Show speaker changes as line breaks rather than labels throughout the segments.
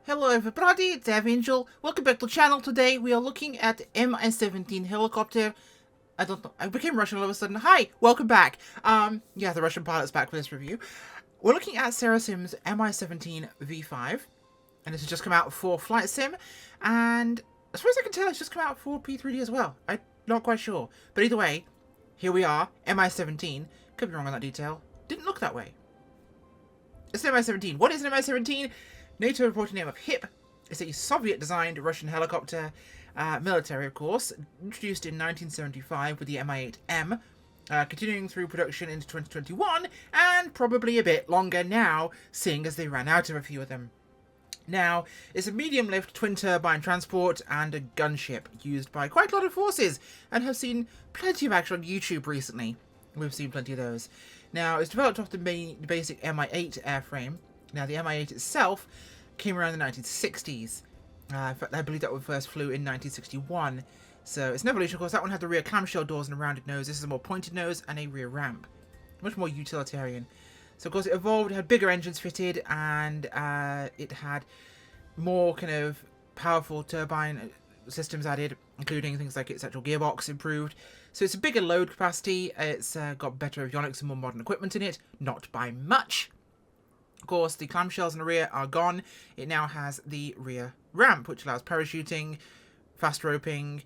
Hello everybody, it's Angel. Welcome back to the channel. Today we are looking at MI-17 helicopter. I don't know, I became Russian all of a sudden. Hi, welcome back. Yeah, the Russian pilot's back for this review. We're looking at Cerasim's MI-17 V5. And this has just come out for Flight Sim. And as far as I can tell, it's just come out for P3D as well. I'm not quite sure. But either way, here we are, MI-17. Could be wrong on that detail. Didn't look that way. It's an MI-17. What is an MI-17? NATO reporting name of HIP. It's a Soviet-designed Russian helicopter, military, of course, introduced in 1975 with the Mi-8M, continuing through production into 2021, and probably a bit longer now, seeing as they ran out of a few of them. Now, it's a medium-lift twin-turbine transport and a gunship used by quite a lot of forces, and have seen plenty of action on YouTube recently. We've seen plenty of those. Now, it's developed off the basic Mi-8 airframe. Now, the Mi-8 itself came around in the 1960s. In fact, I believe that one first flew in 1961. So, it's an evolution. Of course, that one had the rear clamshell doors and a rounded nose. This is a more pointed nose and a rear ramp. Much more utilitarian. So, of course, it evolved. It had bigger engines fitted, and it had more kind of powerful turbine systems added, including things like its actual gearbox improved. So it's a bigger load capacity. It's got better avionics and more modern equipment in it. Not by much. Of course, the clamshells in the rear are gone. It now has the rear ramp, which allows parachuting, fast roping,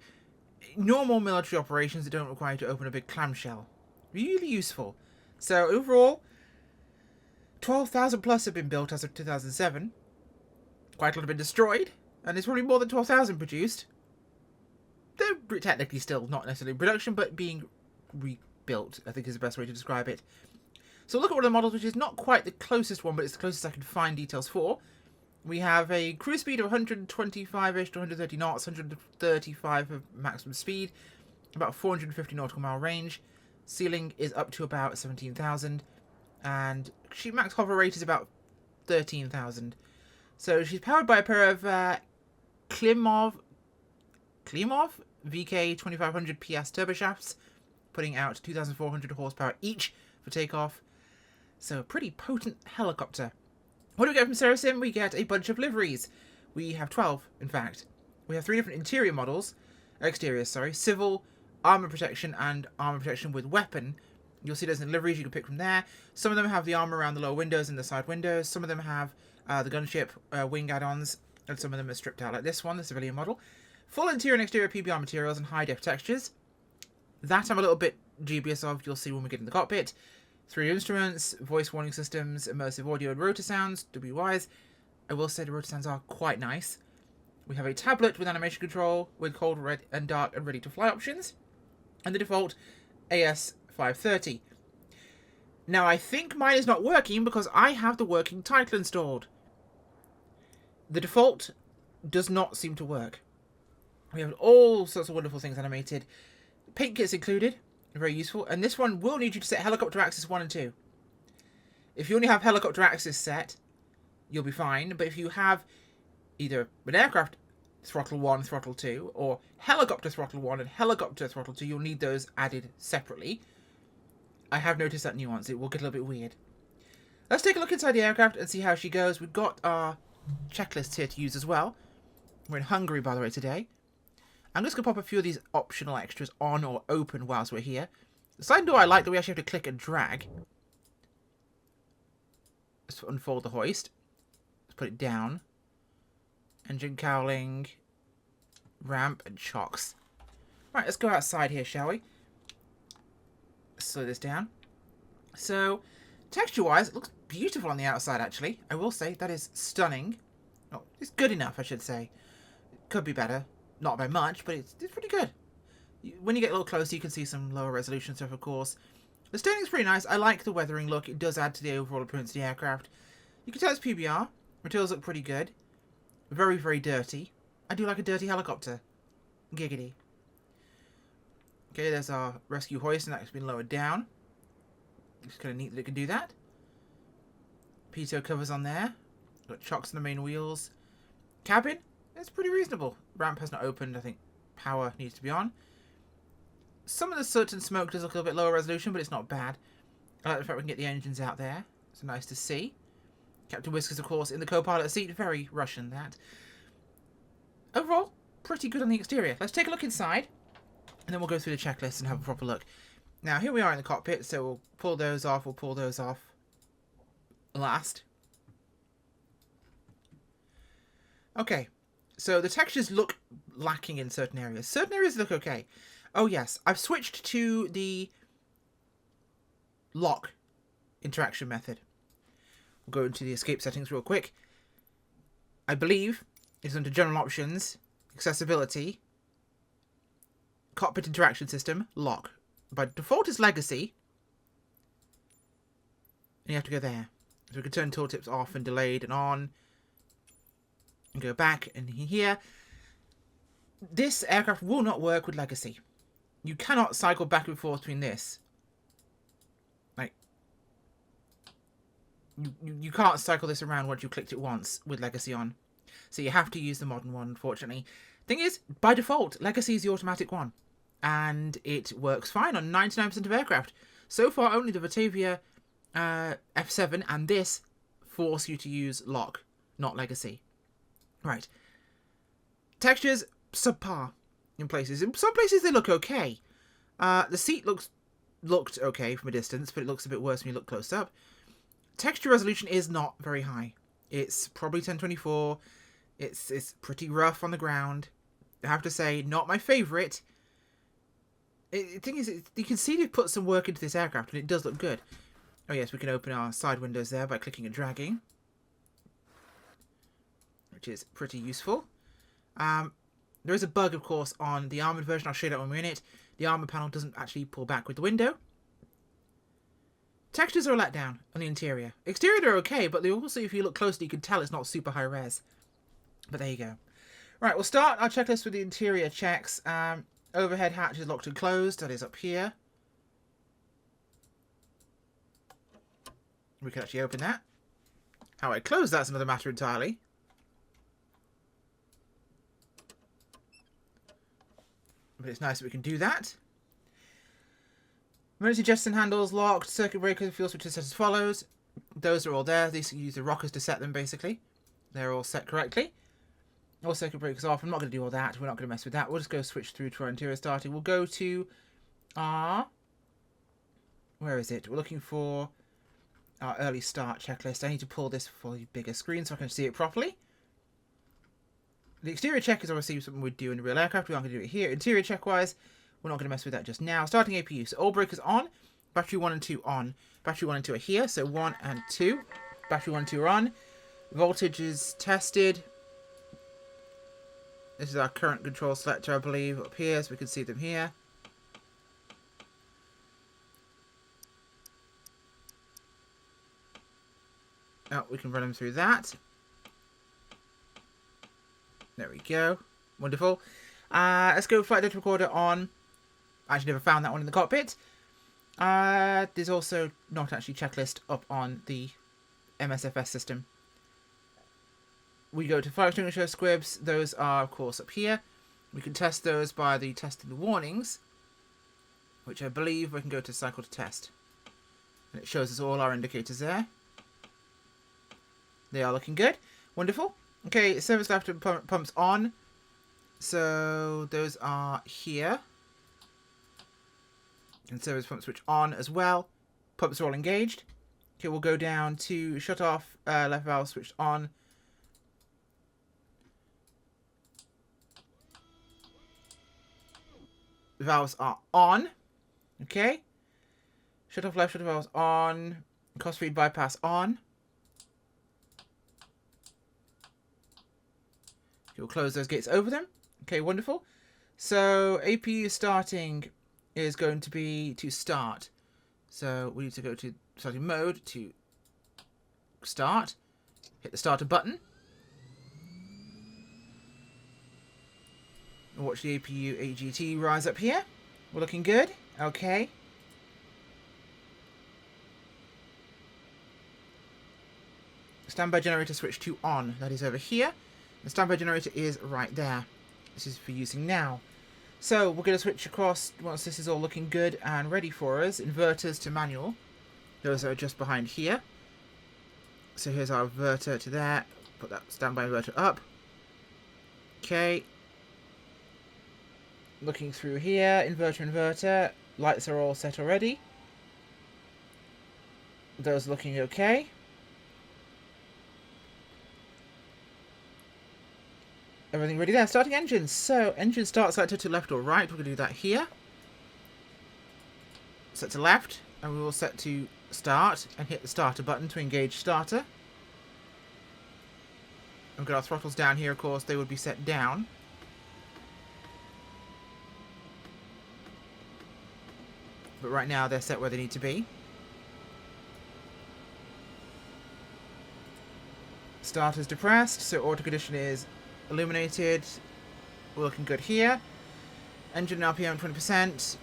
normal military operations that don't require you to open a big clamshell. Really useful. So overall, 12,000 plus have been built as of 2007. Quite a lot have been destroyed, and there's probably more than 12,000 produced. They're technically still not necessarily in production, but being rebuilt, I think is the best way to describe it. So look at one of the models, which is not quite the closest one, but it's the closest I can find details for. We have a cruise speed of 125-ish to 130 knots, 135 of maximum speed, about 450 nautical mile range. Ceiling is up to about 17,000, and sheet max hover rate is about 13,000. So she's powered by a pair of Klimov VK 2500 PS turbofshafts, putting out 2,400 horsepower each for takeoff. So a pretty potent helicopter. What do we get from Cerasim? We get a bunch of liveries. We have 12, in fact. We have 3 different interior models, exteriors, sorry, civil, armor protection, and armor protection with weapon. You'll see those in the liveries you can pick from there. Some of them have the armor around the lower windows and the side windows. Some of them have the gunship wing add-ons, and some of them are stripped out like this one, the civilian model. Full interior and exterior PBR materials and high-def textures. That I'm a little bit dubious of, you'll see when we get in the cockpit. 3 instruments, voice warning systems, immersive audio and rotor sounds, WYs. I will say the rotor sounds are quite nice. We have a tablet with animation control, with cold, red, and dark, and ready-to-fly options. And the default AS530. Now, I think mine is not working because I have the working title installed. The default does not seem to work. We have all sorts of wonderful things animated. Paint kits included, very useful. And this one will need you to set helicopter axis 1 and 2. If you only have helicopter axis set, you'll be fine. But if you have either an aircraft throttle 1, throttle 2, or helicopter throttle 1 and helicopter throttle 2, you'll need those added separately. I have noticed that nuance. It will get a little bit weird. Let's take a look inside the aircraft and see how she goes. We've got our checklists here to use as well. We're in Hungary, by the way, today. I'm just going to pop a few of these optional extras on or open whilst we're here. The sliding door I like that we actually have to click and drag. Let's unfold the hoist. Let's put it down. Engine cowling. Ramp and chocks. Right, let's go outside here, shall we? Let's slow this down. So, texture-wise, it looks beautiful on the outside, actually. I will say, that is stunning. Oh, it's good enough, I should say. It could be better. Not by much, but it's pretty good. When you get a little closer, you can see some lower resolution stuff, of course. The sterning's pretty nice. I like the weathering look. It does add to the overall appearance of the aircraft. You can tell it's PBR. Materials look pretty good. Very, very dirty. I do like a dirty helicopter. Giggity. Okay, there's our rescue hoist, and that's been lowered down. It's kind of neat that it can do that. Pitot covers on there. Got chocks on the main wheels. Cabin. It's pretty reasonable. Ramp has not opened. I think power needs to be on. Some of the soot and smoke does look a little bit lower resolution, but it's not bad. I like the fact we can get the engines out there. It's nice to see. Captain Whiskers, of course, in the co-pilot seat. Very Russian, that. Overall, pretty good on the exterior. Let's take a look inside, and then we'll go through the checklist and have a proper look. Now, here we are in the cockpit, so we'll pull those off. We'll pull those off last. Okay, so the textures look lacking in certain areas. Certain areas look okay. Oh, yes, I've switched to the lock interaction method. We'll go into the escape settings real quick. I believe it's under General Options, Accessibility, Cockpit Interaction System, Lock. By default, it's Legacy. And you have to go there. So we can turn tooltips off and delayed and on. And go back and here. This aircraft will not work with Legacy. You cannot cycle back and forth between this. Like, you can't cycle this around once you clicked it once with Legacy on. So you have to use the modern one, unfortunately. Thing is, by default, Legacy is the automatic one. And it works fine on 99% of aircraft. So far, only the Batavia F7 and this force you to use lock, not Legacy. Right. Textures, subpar in places. In some places, they look okay. The seat looked okay from a distance, but it looks a bit worse when you look close up. Texture resolution is not very high. It's probably 1024. It's pretty rough on the ground. I have to say, not my favourite. The thing is, you can see they've put some work into this aircraft, and it does look good. Oh yes, we can open our side windows there by clicking and dragging, which is pretty useful. There is a bug, of course, on the armoured version. I'll show you that when we're in it. The armour panel doesn't actually pull back with the window. Textures are a letdown on the interior. Exterior, they're okay, but they also, if you look closely, you can tell it's not super high res. But there you go. Right, we'll start our checklist with the interior checks. Overhead hatch is locked and closed. That is up here. We can actually open that. How I close that's another matter entirely. But it's nice that we can do that. Emergency jettison handles locked. Circuit breaker and fuel switches set as follows. Those are all there. These use the rockers to set them, basically. They're all set correctly. All circuit breakers off. I'm not going to do all that. We're not going to mess with that. We'll just go switch through to our interior starting. We'll go to our... Where is it? We're looking for our early start checklist. I need to pull this for the bigger screen so I can see it properly. The exterior check is obviously something we'd do in a real aircraft. We aren't going to do it here. Interior check-wise, we're not going to mess with that just now. Starting APU. So all breakers on. Battery 1 and 2 on. Battery 1 and 2 are here. So 1 and 2. Battery 1 and 2 are on. Voltage is tested. This is our current control selector, I believe, up here, so we can see them here. Oh, we can run them through that. There we go. Wonderful. Let's go flight data recorder on. I actually never found that one in the cockpit. There's also not actually checklist up on the MSFS system. We go to fire extinguisher squibs. Those are, of course, up here. We can test those by the testing the warnings, which I believe we can go to cycle to test. And it shows us all our indicators there. They are looking good. Wonderful. Okay, service after pumps on. So those are here. And service pump switch on as well. Pumps are all engaged. Okay, we'll go down to shut off, left valve switched on. The valves are on. Okay. Shut off left shutter valves on. Cross feed bypass on. Okay, we'll close those gates over them. Okay, wonderful. So APU starting is going to be to start. So we need to go to starting mode to start. Hit the starter button. Watch the APU AGT rise up here. We're looking good. Okay. Standby generator switch to on. That is over here. The standby generator is right there. This is for using now. So we're going to switch across once this is all looking good and ready for us. Inverters to manual. Those are just behind here. So here's our inverter to there. Put that standby inverter up. Okay. Looking through here, inverter. Lights are all set already. Those looking okay. Everything ready there. Starting engines. So, engine start selected to left or right. We're going to do that here. Set to left. And we will set to start. And hit the starter button to engage starter. We've got our throttles down here, of course. They would be set down. But right now, they're set where they need to be. Starter's depressed. So, auto condition is illuminated. We're looking good here. Engine RPM 20%.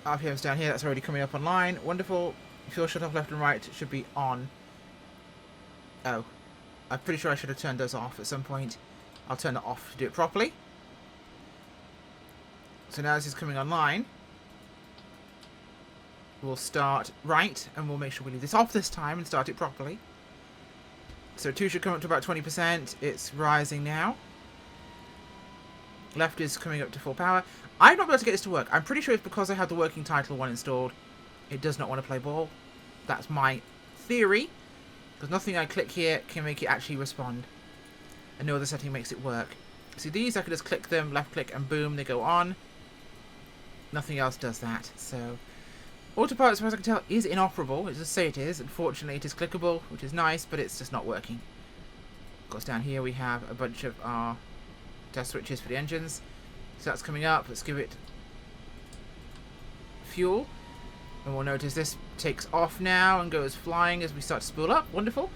RPM's down here. That's already coming up online. Wonderful. Fuel shut off left and right should be on. Oh. I'm pretty sure I should have turned those off at some point. I'll turn it off to do it properly. So now this is coming online. We'll start right, and we'll make sure we leave this off this time and start it properly. So 2 should come up to about 20%. It's rising now. Left is coming up to full power. I'm not able to get this to work. I'm pretty sure it's because I have the working title one installed. It does not want to play ball. That's my theory. Because nothing I click here can make it actually respond. And no other setting makes it work. See these, I can just click them, left click, and boom, they go on. Nothing else does that. So, autopilot, as far as I can tell, is inoperable. It does say it is. Unfortunately, it is clickable, which is nice, but it's just not working. Of course, down here we have a bunch of our test switches for the engines. So that's coming up. Let's give it fuel. And we'll notice this takes off now and goes flying as we start to spool up. Wonderful.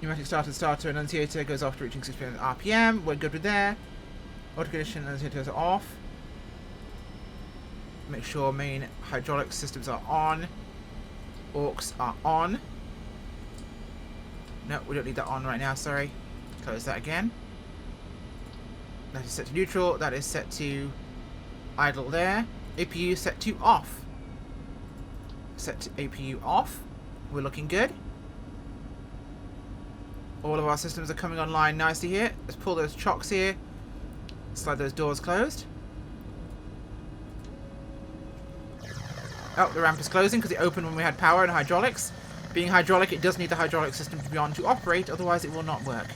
Pneumatic starter annunciator goes off to reaching 600 RPM. We're good with there. Auto condition annunciators are off. Make sure main hydraulic systems are on. Aux are on. No, we don't need that on right now, sorry. Close that again. That is set to neutral. That is set to idle there. APU set to off. Set to APU off. We're looking good. All of our systems are coming online nicely here. Let's pull those chocks here. Slide those doors closed. Oh, the ramp is closing because it opened when we had power and hydraulics. Being hydraulic, it does need the hydraulic system to be on to operate, otherwise it will not work.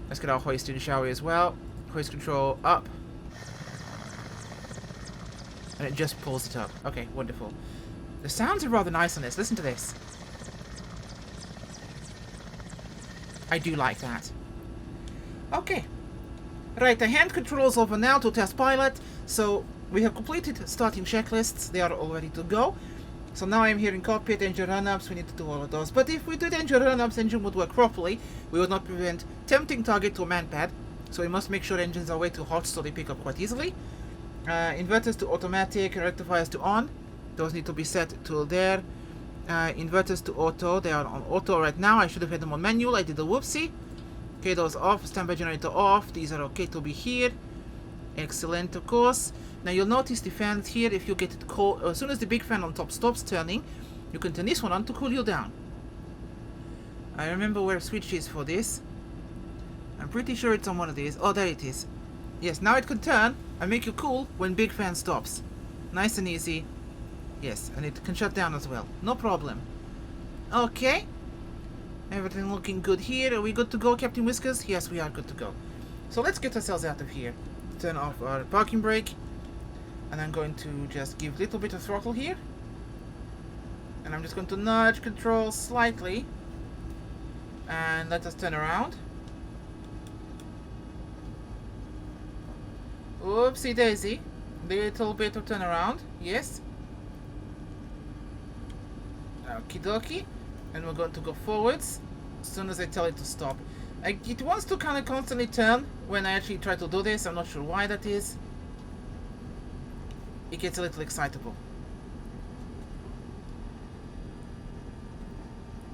Let's get our hoist in, shall we, as well. Hoist control up. And it just pulls it up. Okay, wonderful. The sounds are rather nice on this. Listen to this. I do like that. Okay. Right, the hand controls over now to test pilot. So we have completed starting checklists. They are all ready to go. So now I'm here in Cockpit, engine run-ups. We need to do all of those. But if we did engine run-ups, engine would work properly. We would not prevent tempting target to a man pad. So we must make sure engines are way too hot so they pick up quite easily. Inverters to automatic, rectifiers to on. Those need to be set to there. Inverters to auto. They are on auto right now. I should have had them on manual. I did a whoopsie. Okay, those off. Standby generator off. These are okay to be here. Excellent, of course. Now you'll notice the fans here. If you get it cold, as soon as the big fan on top stops turning, you can turn this one on to cool you down. I remember where switch is for this. I'm pretty sure it's on one of these. Oh, there it is. Yes, now it can turn and make you cool when big fan stops. Nice and easy. Yes, and it can shut down as well. No problem. Okay. Everything looking good here. Are we good to go, Captain Whiskers? Yes, we are good to go. So let's get ourselves out of here. Turn off our parking brake. And I'm going to just give a little bit of throttle here. And I'm just going to nudge control slightly. And let us turn around. Oopsie daisy. Little bit of turnaround. Yes. Okie dokie. And we're going to go forwards as soon as I tell it to stop. It wants to kind of constantly turn when I actually try to do this. I'm not sure why that is. It gets a little excitable.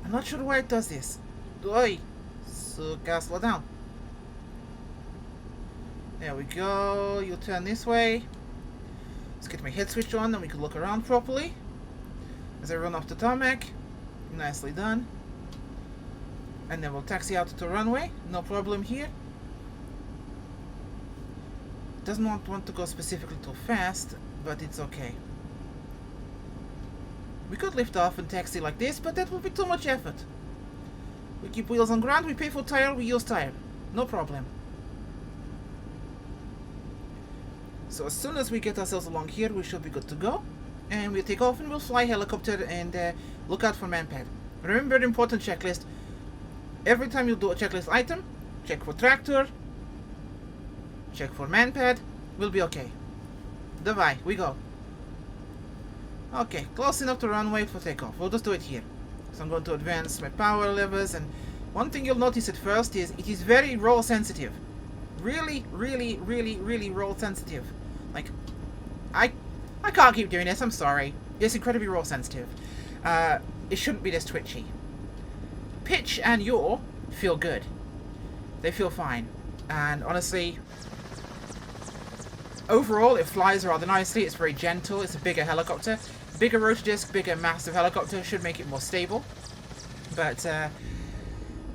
I'm not sure why it does this. Oi! So, gotta slow down. There we go. You turn this way. Let's get my head switch on, then we can look around properly. As I run off the tarmac. Nicely done. And then we'll taxi out to the runway. No problem here. Does not want to go specifically too fast, but it's okay. We could lift off and taxi like this, but that would be too much effort. We keep wheels on ground, we pay for tire, we use tire. No problem. So as soon as we get ourselves along here, we should be good to go. And we'll take off and we'll fly helicopter and look out for manpad. Remember the important checklist. Every time you do a checklist item, check for tractor, check for manpad, we'll be okay. Davai, we go. Okay, close enough to runway for takeoff. We'll just do it here. So I'm going to advance my power levers, and one thing you'll notice at first is it is very roll sensitive. Really, really, really, really roll sensitive. Like, I can't keep doing this, I'm sorry. It's incredibly roll sensitive. It shouldn't be this twitchy. Pitch and yaw feel good. They feel fine. And honestly, overall it flies rather nicely. It's very gentle. It's a bigger helicopter. Bigger rotor disc, bigger massive helicopter should make it more stable. But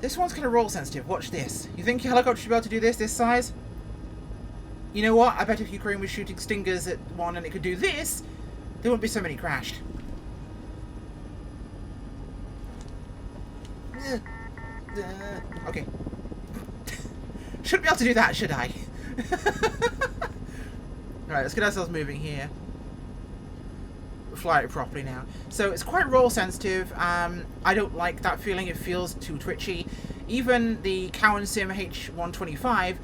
this one's kind of roll sensitive. Watch this. You think your helicopter should be able to do this size? You know what? I bet if Ukraine was shooting Stingers at one and it could do this, there wouldn't be so many crashed. Okay. Shouldn't be able to do that, should I? Alright, let's get ourselves moving here. Fly it properly now. So it's quite roll sensitive. I don't like that feeling. It feels too twitchy. Even the Cowan Sim H125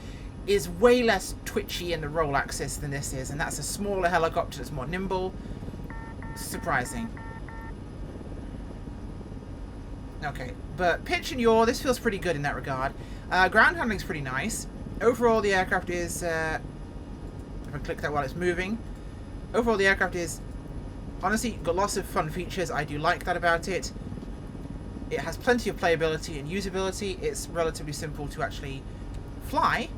is way less twitchy in the roll axis than this is, and that's a smaller helicopter that's more nimble. Surprising. Okay, but pitch and yaw, this feels pretty good in that regard. Ground handling's pretty nice. Overall, the aircraft is... if I click that while it's moving. Overall, the aircraft is... honestly, got lots of fun features. I do like that about it. It has plenty of playability and usability. It's relatively simple to actually fly.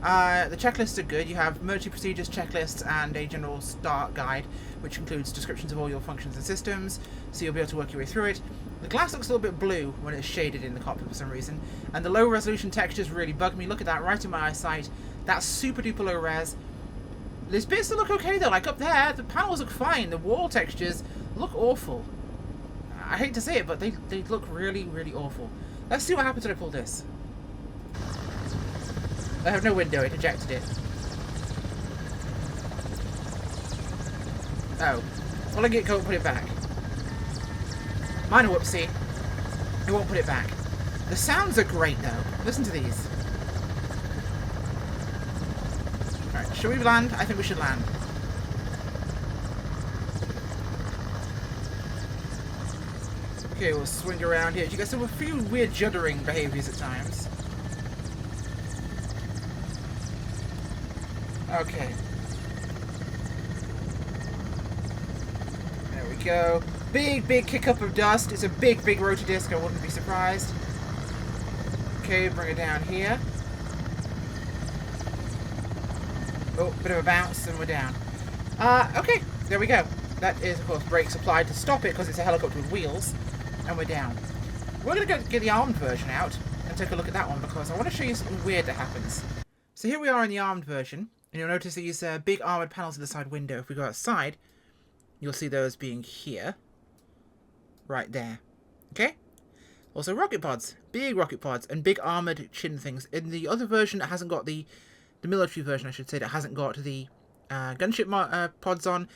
The checklists are good. You have emergency procedures checklists and a general start guide, which includes descriptions of all your functions and systems, so you'll be able to work your way through it. The glass looks a little bit blue when it's shaded in the cockpit for some reason, and the low resolution textures really bug me. Look at that, right in my eyesight. That's super duper low res. There's bits that look okay though, like up there, the panels look fine. The wall textures look awful. I hate to say it, but they look really, really awful. Let's see what happens when I pull this. I have no window, it ejected it. Oh. Well, I get go and put it back. Minor whoopsie. It won't put it back. The sounds are great though. Listen to these. Alright, should we land? I think we should land. Okay, we'll swing around here. You guys have a few weird juddering behaviors at times. Okay. There we go. Big, big kick up of dust. It's a big, big rotor disc. I wouldn't be surprised. Okay, bring it down here. Oh, bit of a bounce and we're down. Okay, there we go. That is, of course, brakes applied to stop it because it's a helicopter with wheels. And we're down. We're going to go get the armed version out and take a look at that one because I want to show you something weird that happens. So here we are in the armed version. And you'll notice these big armoured panels in the side window. If we go outside, you'll see those being here. Right there. Okay? Also rocket pods. Big rocket pods. And big armoured chin things. In the other version, it hasn't got the military version, I should say, that hasn't got the gunship pods on.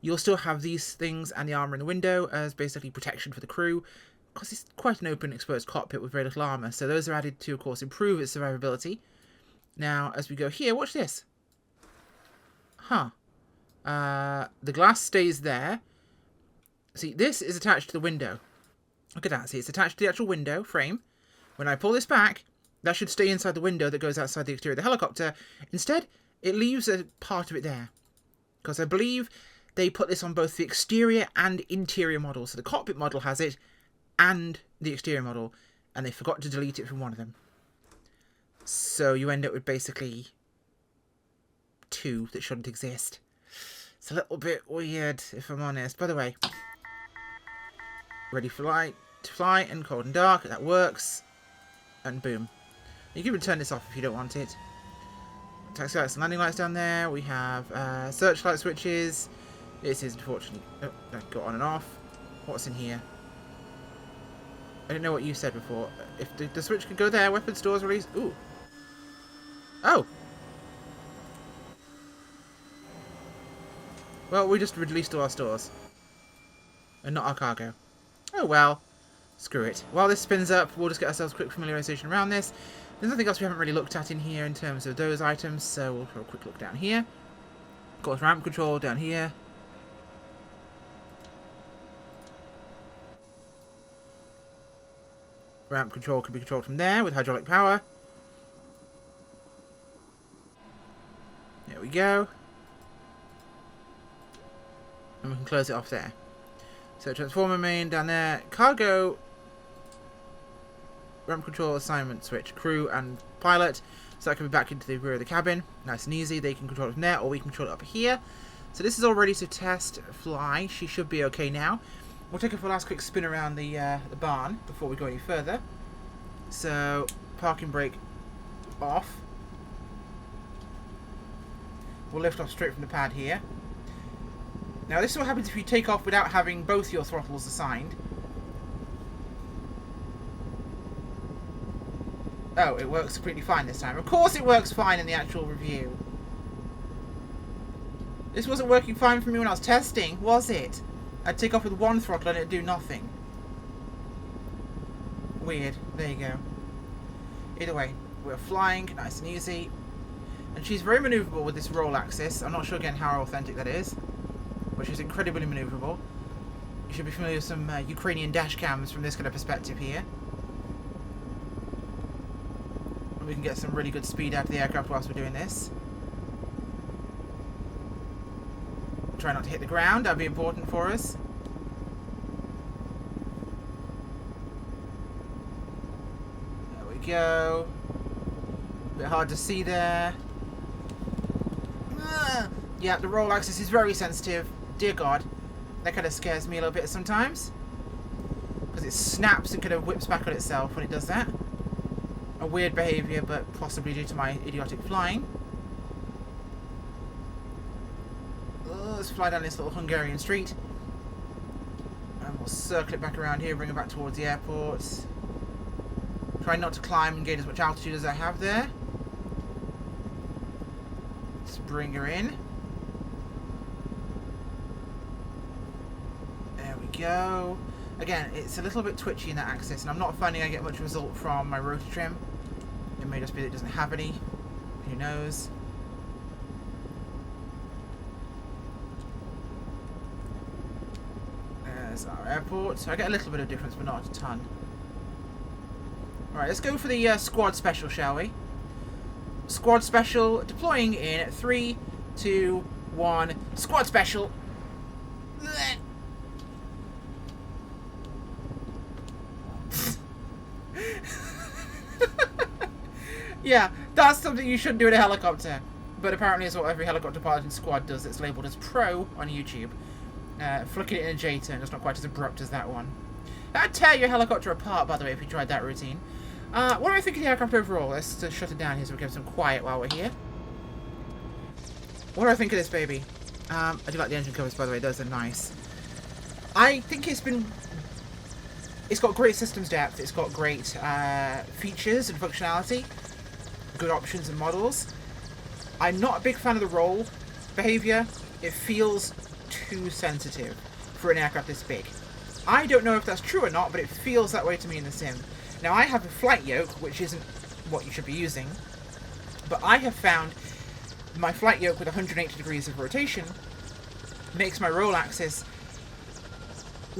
You'll still have these things and the armour in the window as basically protection for the crew. Because it's quite an open, exposed cockpit with very little armour. So those are added to, of course, improve its survivability. Now, as we go here, watch this. Huh. The glass stays there. See, this is attached to the window. Look at that. See, it's attached to the actual window frame. When I pull this back, that should stay inside the window that goes outside the exterior of the helicopter. Instead, it leaves a part of it there. Because I believe they put this on both the exterior and interior model. So the cockpit model has it, and the exterior model. And they forgot to delete it from one of them. So you end up with basically two that shouldn't exist. It's a little bit weird, if I'm honest. By the way, Ready for light, to fly and cold and dark. That works. And boom. You can even turn this off if you don't want it. Taxi lights and landing lights down there. We have searchlight switches. This is unfortunately... Oh, that got on and off. What's in here? I didn't know what you said before. If the switch can go there, weapon stores release. Ooh. Oh. Well, we just released all our stores. And not our cargo. Oh well. Screw it. While this spins up, we'll just get ourselves a quick familiarization around this. There's nothing else we haven't really looked at in here in terms of those items, so we'll have a quick look down here. Of course, ramp control down here. Ramp control can be controlled from there with hydraulic power. There we go. And we can close it off there. So transformer main down there. Cargo. Ramp control assignment switch. Crew and pilot. So that can be back into the rear of the cabin. Nice and easy. They can control it from there or we can control it up here. So this is all ready to test fly. She should be okay now. We'll take a last quick spin around the barn before we go any further. So, parking brake off. We'll lift off straight from the pad here. Now this is what happens if you take off without having both your throttles assigned. Oh, it works completely fine this time. Of course it works fine in the actual review. This wasn't working fine for me when I was testing, was it? I'd take off with one throttle and it'd do nothing. Weird. There you go. Either way, we're flying, nice and easy. And she's very maneuverable with this roll axis. I'm not sure again how authentic that is. But she's incredibly maneuverable. You should be familiar with some Ukrainian dash cams from this kind of perspective here. And we can get some really good speed out of the aircraft whilst we're doing this. Try not to hit the ground, that'd be important for us. There we go. A bit hard to see there. Yeah, the roll axis is very sensitive. Dear God. That kind of scares me a little bit sometimes. Because it snaps and kind of whips back on itself when it does that. A weird behaviour, but possibly due to my idiotic flying. Let's fly down this little Hungarian street. And we'll circle it back around here, bring it back towards the airport. Try not to climb and gain as much altitude as I have there. Let's bring her in. There we go. Again, it's a little bit twitchy in that axis, and I'm not finding I get much result from my rotor trim. It may just be that it doesn't have any. Who knows? There's our airport. So I get a little bit of difference, but not a ton. Alright, let's go for the squad special, shall we? Squad special deploying in 3, 2, 1. Squad special! Yeah, that's something you shouldn't do in a helicopter. But apparently it's what every helicopter piloting squad does. It's labelled as Pro on YouTube. Flicking it in a J-turn, it's not quite as abrupt as that one. That'd tear your helicopter apart, by the way, if you tried that routine. What do I think of the aircraft overall? Let's just shut it down here so we can have some quiet while we're here. What do I think of this baby? I do like the engine covers, by the way. Those are nice. I think it's got great systems depth. It's got great features and functionality. Good options and models. I'm not a big fan of the roll behaviour. It feels too sensitive for an aircraft this big. I don't know if that's true or not, but it feels that way to me in the sim. Now, I have a flight yoke, which isn't what you should be using, but I have found my flight yoke with 180 degrees of rotation makes my roll axis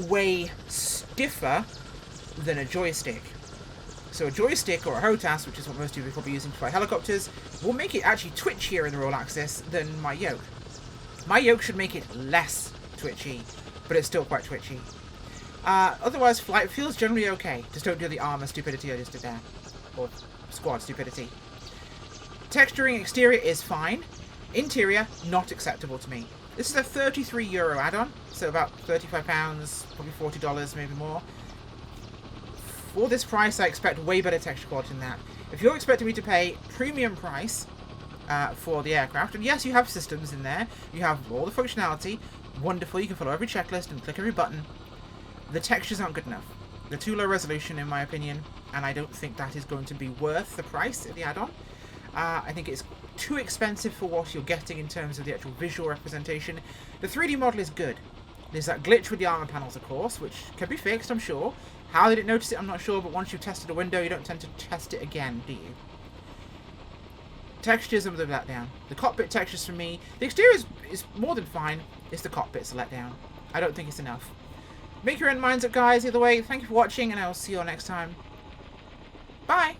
way stiffer than a joystick. So a joystick or a HOTAS, which is what most people will be using to fly helicopters, will make it actually twitchier in the roll axis than my yoke. My yoke should make it less twitchy, but it's still quite twitchy. Otherwise, flight feels generally okay. Just don't do the armor stupidity I just did there. Or squad stupidity. Texturing exterior is fine. Interior, not acceptable to me. This is a €33 add-on, so about £35, probably $40, maybe more. For this price, I expect way better texture quality than that. If you're expecting me to pay premium price for the aircraft, and yes, you have systems in there, you have all the functionality, wonderful, you can follow every checklist and click every button, the textures aren't good enough. They're too low resolution in my opinion, and I don't think that is going to be worth the price of the add-on. I think it's too expensive for what you're getting in terms of the actual visual representation. The 3D model is good. There's that glitch with the armor panels, of course, which can be fixed, I'm sure. How they didn't notice it, I'm not sure, but once you've tested a window, you don't tend to test it again, do you? Textures, I'm a let down. The cockpit textures for me, the exterior is more than fine. It's the cockpit's a letdown. I don't think it's enough. Make your own minds up, guys. Either way, thank you for watching, and I will see you all next time. Bye!